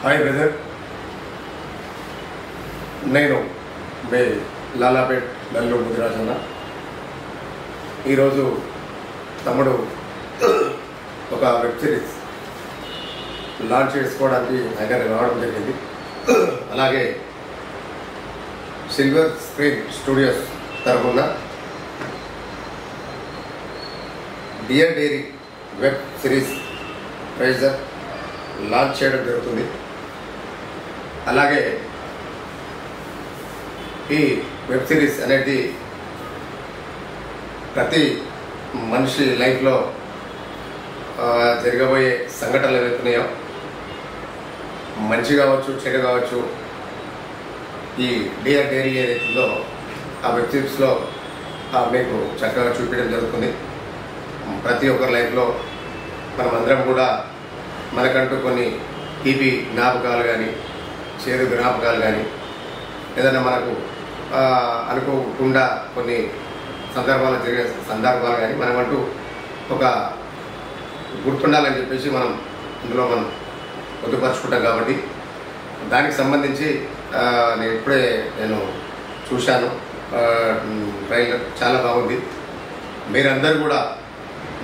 Hi brother, నేను మీ లాలాపేట్ నల్లూరు ముదిరాజన్న. ఈరోజు తమ్ముడు ఒక వెబ్ సిరీస్ లాంచ్ చేసుకోవడానికి దగ్గర రావడం జరిగింది. అలాగే సిల్వర్ స్క్రీన్ స్టూడియోస్ తరఫున dear diary web series teaser launch చేయడం జరుగుతుంది. అలాగే ఈ వెబ్ సిరీస్ అనేది ప్రతి మనిషి లైఫ్లో జరగబోయే సంఘటనలు ఏవైతున్నాయో, మంచి కావచ్చు చెడు కావచ్చు, ఈ డియర్ డైరీ ఏదైతుందో ఆ వెబ్ సిరీస్లో మీకు చక్కగా చూపించడం జరుగుతుంది. ప్రతి ఒక్కరి లైఫ్లో మనమందరం కూడా మనకంటూ కొన్ని తీపి జ్ఞాపకాలు కానీ, చేదు జ్ఞాపకాలు కానీ, ఏదైనా మనకు అనుకోకుండా కొన్ని జరిగే సందర్భాలు కానీ మనమంటూ ఒక గుర్తుండాలని చెప్పేసి ఇందులో మనం పొందుపరుచుకుంటాం. కాబట్టి దానికి సంబంధించి నేను చూశాను. ట్రైలర్ చాలా బాగుంది. మీరందరూ కూడా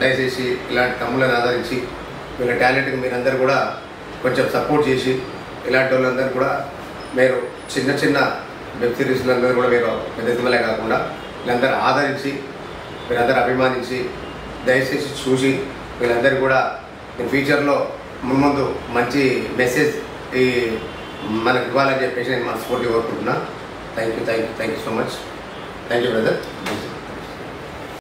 దయచేసి ఇలాంటి తమ్ములను ఆదరించి వీళ్ళ టాలెంట్కి మీరందరూ కూడా కొంచెం సపోర్ట్ చేసి, ఇలాంటి వాళ్ళందరూ కూడా మీరు చిన్న చిన్న వెబ్ సిరీస్లందరూ కూడా మీరు పెద్దలే కాకుండా వీళ్ళందరూ ఆదరించి, వీళ్ళందరూ అభిమానించి, దయచేసి చూసి వీళ్ళందరూ కూడా ఫ్యూచర్లో ముందు మంచి మెసేజ్ మనకు ఇవ్వాలని చెప్పేసి నేను మనస్ఫూర్తిగా కోరుకుంటున్నా. Thank you so much. Thank you brother.